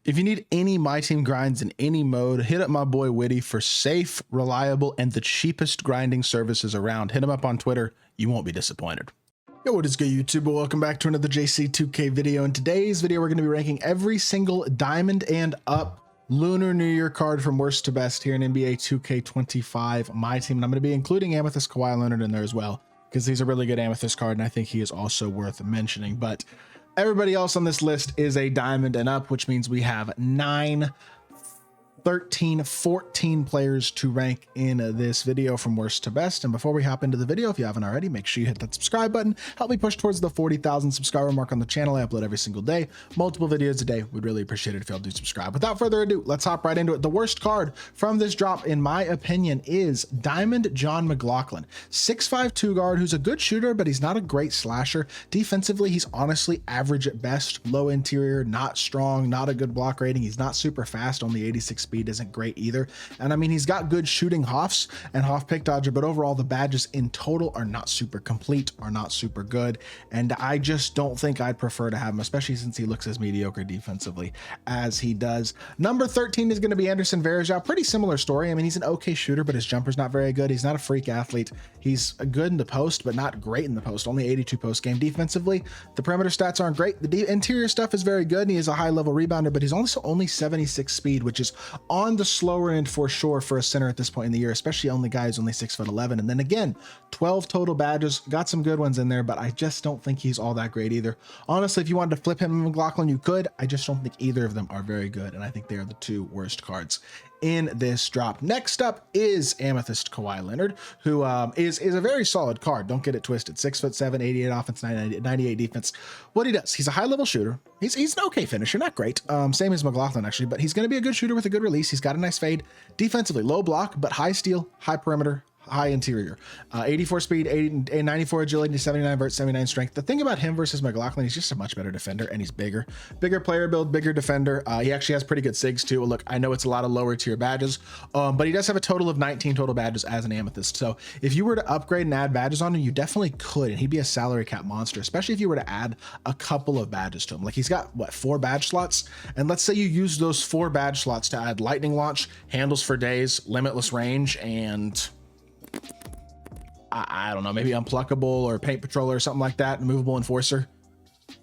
If you need any My Team grinds in any mode, hit up my boy Witty for safe, reliable, and the cheapest grinding services around. Hit him up on Twitter. You won't be disappointed. Yo, what is good, YouTube? Welcome back to another JC2K video. In today's video, we're going to be ranking every single diamond and up Lunar New Year card from worst to best here in NBA 2K25 My Team. And I'm going to be including Amethyst, Kawhi, Leonard in there as well, because he's a really good Amethyst card, and I think he is also worth mentioning. But everybody else on this list is a diamond and up, which means we have 9, 13, 14 players to rank in this video from worst to best. And before we hop into the video, if you haven't already, make sure you hit that subscribe button. Help me push towards the 40,000 subscriber mark on the channel. I upload every single day, multiple videos a day. We'd really appreciate it if y'all do subscribe. Without further ado, let's hop right into it. The worst card from this drop, in my opinion, is Diamond John McLaughlin. 6'5" guard who's a good shooter, but he's not a great slasher. Defensively, he's honestly average at best. Low interior, not strong, not a good block rating. He's not super fast, only 86 speed isn't great either. And I mean, he's got good shooting hoffs and hoff pick dodger, but overall the badges in total are not super complete, are not super good. And I just don't think I'd prefer to have him, especially since he looks as mediocre defensively as he does. Number 13 is going to be Anderson Varejao. Pretty similar story. I mean, he's an okay shooter, but his jumper's not very good. He's not a freak athlete. He's good in the post, but not great in the post. Only 82 post game. Defensively, the perimeter stats aren't great. The interior stuff is very good, and he is a high level rebounder, but he's also only 76 speed, which is on the slower end for sure for a center at this point in the year, especially only guy who's only 6'11". And then again, 12 total badges, got some good ones in there, but I just don't think he's all that great either. Honestly, if you wanted to flip him and McLaughlin, you could. I just don't think either of them are very good, and I think they are the two worst cards in this drop. Next up is Amethyst Kawhi Leonard, who is a very solid card. Don't get it twisted. 6'7", 88 offense, 98 defense. What he does, he's a high level shooter. He's an okay finisher, not great. Same as McLaughlin actually, but he's going to be a good shooter with a good release. He's got a nice fade. Defensively, low block, but high steal, high perimeter, high interior. 84 speed, 94 agility, 79 vert, 79 strength. The thing about him versus McLaughlin, he's just a much better defender, and he's bigger player build, bigger defender. He actually has pretty good sigs too. Look, I know it's a lot of lower tier badges, but he does have a total of 19 total badges as an Amethyst. So if you were to upgrade and add badges on him, you definitely could, and he'd be a salary cap monster, especially if you were to add a couple of badges to him. Like, he's got what, 4 badge slots, and let's say you use those 4 badge slots to add lightning launch, handles for days, limitless range, and I don't know, maybe unpluckable or paint patroller or something like that, movable enforcer.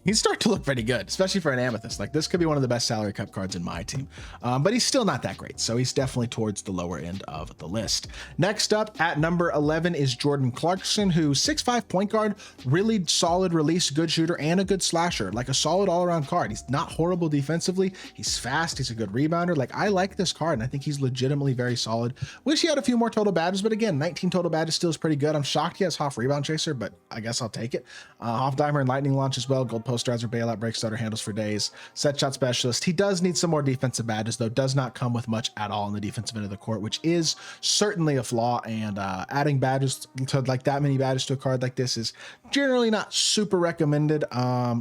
He'd start to look pretty good, especially for an Amethyst. Like, this could be one of the best salary cap cards in my team, but he's still not that great, so he's definitely towards the lower end of the list. Next up at number 11 is Jordan Clarkson, who's 6'5" point guard, really solid release, good shooter, and a good slasher, like a solid all-around card. He's not horrible defensively. He's fast. He's a good rebounder. Like, I like this card, and I think he's legitimately very solid. Wish he had a few more total badges, but again, 19 total badges still is pretty good. I'm shocked he has Hoff Rebound Chaser, but I guess I'll take it. Hoff Dimer and Lightning Launch as well. Gold Posterizer, bailout, break starter, handles for days, set shot specialist. He does need some more defensive badges, though. Does not come with much at all in the defensive end of the court, which is certainly a flaw. And adding badges to, like, that many badges to a card like this is generally not super recommended.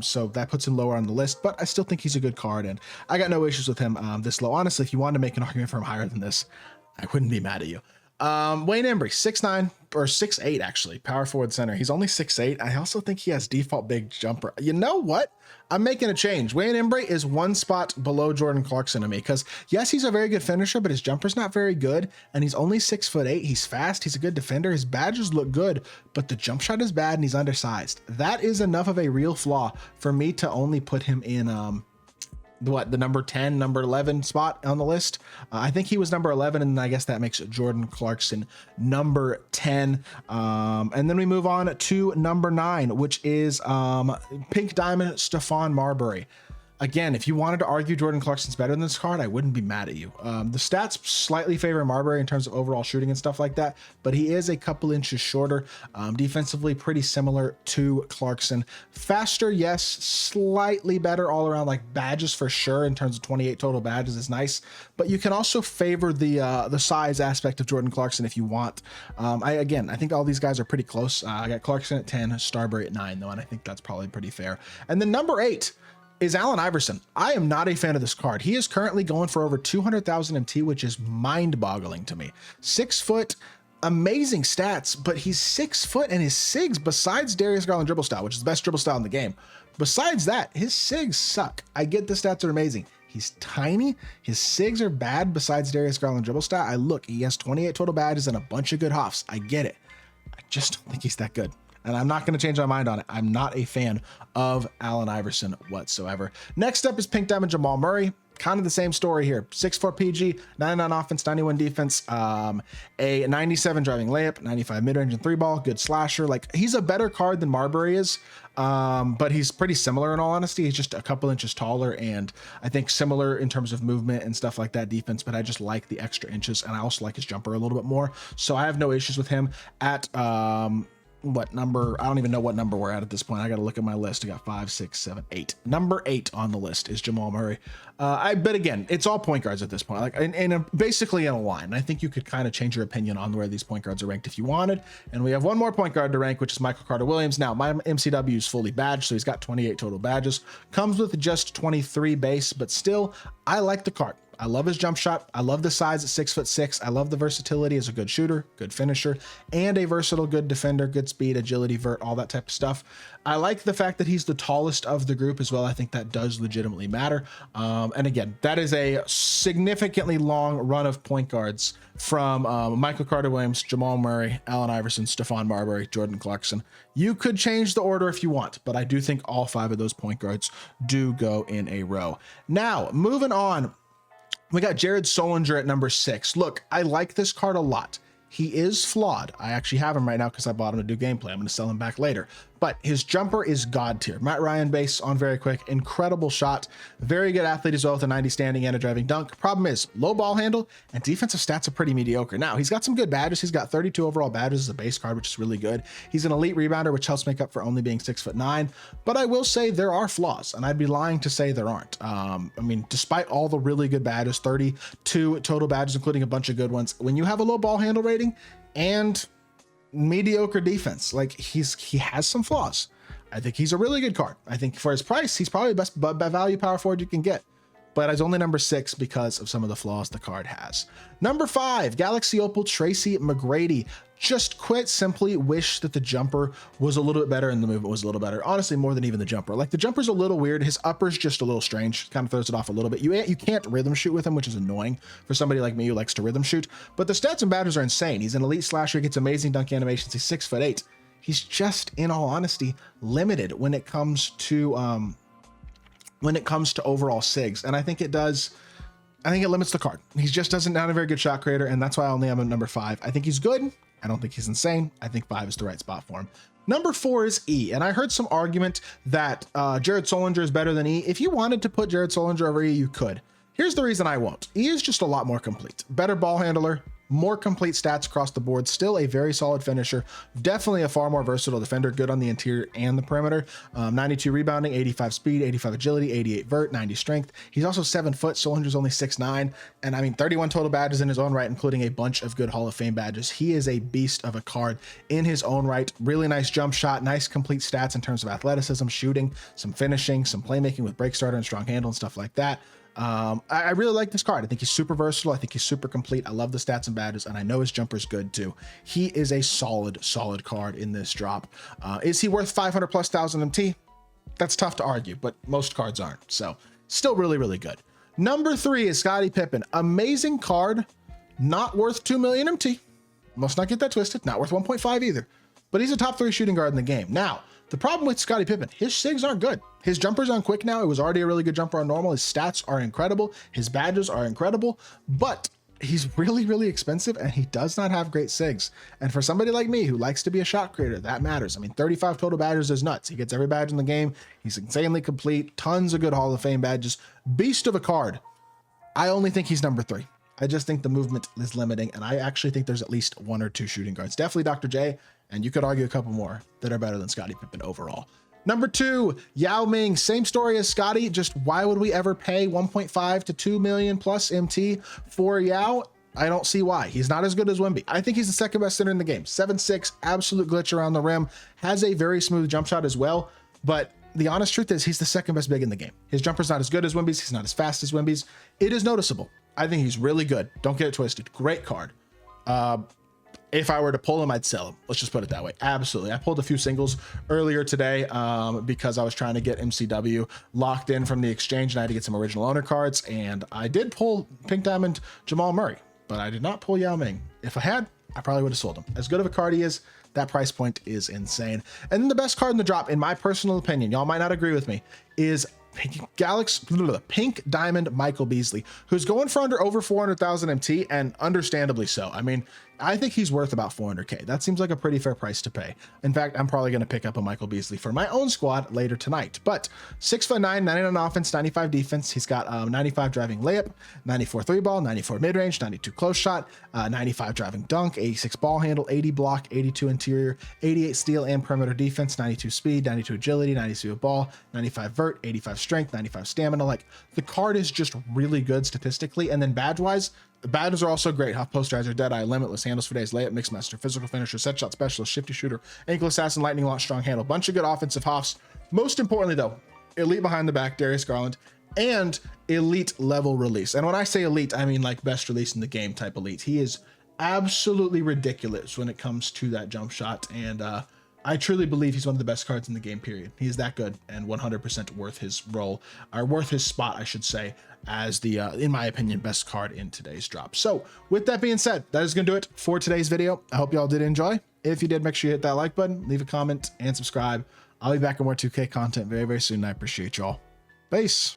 So that puts him lower on the list, but I still think he's a good card, and I got no issues with him this low. Honestly, if you wanted to make an argument for him higher than this, I wouldn't be mad at you. Wayne Embry, 6'9" or 6'8", actually, power forward center. He's only 6'8". I also think he has default big jumper. You know what? I'm making a change. Wayne Embry is 1 spot below Jordan Clarkson to me, because yes, he's a very good finisher, but his jumper's not very good, and he's only 6'8". He's fast. He's a good defender. His badges look good, but the jump shot is bad, and he's undersized. That is enough of a real flaw for me to only put him in the number 10, number 11 spot on the list. I think he was number 11, and I guess that makes Jordan Clarkson number 10. And then we move on to number 9, which is Pink Diamond Stephon Marbury. Again, if you wanted to argue Jordan Clarkson's better than this card, I wouldn't be mad at you. The stats slightly favor Marbury in terms of overall shooting and stuff like that, but he is a couple inches shorter. Defensively, pretty similar to Clarkson. Faster, yes, slightly better all around, like badges for sure. In terms of 28 total badges is nice, but you can also favor the size aspect of Jordan Clarkson if you want. I think all these guys are pretty close. I got Clarkson at 10, Starbury at 9 though, and I think that's probably pretty fair. And then number 8 is Allen Iverson. I am not a fan of this card. He is currently going for over 200,000 MT, which is mind-boggling to me. 6 foot, amazing stats, but he's 6 foot, and his SIGs, besides Darius Garland dribble style, which is the best dribble style in the game, besides that, his SIGs suck. I get the stats are amazing. He's tiny. His SIGs are bad besides Darius Garland dribble stat. He has 28 total badges and a bunch of good hoffs. I get it. I just don't think he's that good. And I'm not going to change my mind on it. I'm not a fan of Allen Iverson whatsoever. Next up is Pink Diamond Jamal Murray. Kind of the same story here. 6'4" PG, 99 offense, 91 defense, a 97 driving layup, 95 mid-range and 3-ball, good slasher. Like, he's a better card than Marbury is, but he's pretty similar in all honesty. He's just a couple inches taller, and I think similar in terms of movement and stuff like that, defense, but I just like the extra inches, and I also like his jumper a little bit more. So I have no issues with him at what number? I don't even know what number we're at this point. I got to look at my list. I got 5, 6, 7, 8. Number 8 on the list is Jamal Murray. But again, it's all point guards at this point, like basically in a line. And I think you could kind of change your opinion on where these point guards are ranked if you wanted. And we have one more point guard to rank, which is Michael Carter Williams. Now, my MCW is fully badged, so he's got 28 total badges. Comes with just 23 base, but still, I like the card. I love his jump shot. I love the size at 6'6". I love the versatility as a good shooter, good finisher, and a versatile good defender, good speed, agility, vert, all that type of stuff. I like the fact that he's the tallest of the group as well. I think that does legitimately matter. And again, that is a significantly long run of point guards from Michael Carter Williams, Jamal Murray, Allen Iverson, Stephon Marbury, Jordan Clarkson. You could change the order if you want, but I do think all 5 of those point guards do go in a row. Now, moving on. We got Jared Sullinger at number 6. Look, I like this card a lot. He is flawed. I actually have him right now because I bought him to do gameplay. I'm going to sell him back later. But his jumper is god tier. Matt Ryan base on very quick. Incredible shot. Very good athlete as well with a 90 standing and a driving dunk. Problem is low ball handle and defensive stats are pretty mediocre. Now, he's got some good badges. He's got 32 overall badges as a base card, which is really good. He's an elite rebounder, which helps make up for only being 6'9". But I will say there are flaws, and I'd be lying to say there aren't. I mean, despite all the really good badges, 32 total badges, including a bunch of good ones, when you have a low ball handle rating and mediocre defense, like he has some flaws. I think he's a really good card. I think for his price, he's probably the best value power forward you can get, but he's only number 6 because of some of the flaws the card has. Number 5, Galaxy Opal Tracy McGrady. Just quite simply wish that the jumper was a little bit better and the movement was a little better. Honestly, more than even the jumper. Like, the jumper's a little weird. His upper's just a little strange. Kind of throws it off a little bit. You can't rhythm shoot with him, which is annoying for somebody like me who likes to rhythm shoot. But the stats and badges are insane. He's an elite slasher, gets amazing dunk animations. He's 6'8". He's just, in all honesty, limited when it comes to overall SIGs. And I think it limits the card. He just doesn't have a very good shot creator, and that's why I only have him number 5. I think he's good. I don't think he's insane. I think 5 is the right spot for him. Number 4 is E, and I heard some argument that Jared Sullinger is better than E. If you wanted to put Jared Sullinger over E, you could. Here's the reason I won't. E is just a lot more complete. Better ball handler, more complete stats across the board, still a very solid finisher, definitely a far more versatile defender, good on the interior and the perimeter. 92 rebounding, 85 speed, 85 agility, 88 vert, 90 strength. He's also 7 foot. Sullinger's only 6'9", and I mean 31 total badges in his own right, including a bunch of good Hall of Fame badges. He is a beast of a card in his own right. Really nice jump shot, nice complete stats in terms of athleticism, shooting, some finishing, some playmaking with break starter and strong handle and stuff like that. I really like this card. I think he's super versatile. I think he's super complete. I love the stats and badges, and I know his jumper's good too. He is a solid card in this drop. Is he worth 500 plus thousand MT? That's tough to argue, but most cards aren't. So still really, really good. Number 3 is Scottie Pippen. Amazing card, not worth 2 million MT. Must not get that twisted. Not worth 1.5 either, but he's a top 3 shooting guard in the game. Now, the problem with Scottie Pippen, his SIGs aren't good. His jumper's on quick now. It was already a really good jumper on normal. His stats are incredible. His badges are incredible, but he's really, really expensive and he does not have great SIGs. And for somebody like me who likes to be a shot creator, that matters. I mean, 35 total badges is nuts. He gets every badge in the game. He's insanely complete. Tons of good Hall of Fame badges. Beast of a card. I only think he's number 3. I just think the movement is limiting, and I actually think there's at least 1 or 2 shooting guards. Definitely Dr. J, and you could argue a couple more that are better than Scottie Pippen overall. Number 2, Yao Ming. Same story as Scottie, just why would we ever pay 1.5 to 2 million plus MT for Yao? I don't see why. He's not as good as Wemby. I think he's the second best center in the game. 7'6", absolute glitch around the rim, has a very smooth jump shot as well, but the honest truth is he's the second best big in the game. His jumper's not as good as Wemby's. He's not as fast as Wemby's. It is noticeable. I think he's really good. Don't get it twisted. Great card. if I were to pull him, I'd sell him. Let's just put it that way. Absolutely. I pulled a few singles earlier today because I was trying to get MCW locked in from the exchange and I had to get some original owner cards. And I did pull Pink Diamond Jamal Murray, but I did not pull Yao Ming. If I had, I probably would have sold him. As good of a card he is, that price point is insane. And then the best card in the drop, in my personal opinion, y'all might not agree with me, is Pink Diamond Michael Beasley, who's going for over 400,000 MT, and understandably so. I mean, I think he's worth about 400K. That seems like a pretty fair price to pay. In fact, I'm probably going to pick up a Michael Beasley for my own squad later tonight. But 6'9", 99 offense, 95 defense. He's got 95 driving layup, 94 three ball, 94 mid range, 92 close shot, 95 driving dunk, 86 ball handle, 80 block, 82 interior, 88 steal and perimeter defense, 92 speed, 92 agility, 92 ball, 95 vert, 85 strength, 95 stamina. Like, the card is just really good statistically. And then badge wise, the badges are also great. Huff, Posterizer, Deadeye, Limitless, Handles for Days, Layup, Mixmaster, Physical Finisher, Set Shot Specialist, Shifty Shooter, Ankle Assassin, Lightning Launch, Strong Handle. Bunch of good offensive Huffs. Most importantly though, elite behind the back, Darius Garland, and elite level release. And when I say elite, I mean like best release in the game type elite. He is absolutely ridiculous when it comes to that jump shot. And I truly believe he's one of the best cards in the game, period. He is that good and 100% worth his role, or worth his spot, I should say, as the, in my opinion, best card in today's drop. So with that being said, that is going to do it for today's video. I hope y'all did enjoy. If you did, make sure you hit that like button, leave a comment, and subscribe. I'll be back with more 2K content very, very soon. I appreciate y'all. Peace.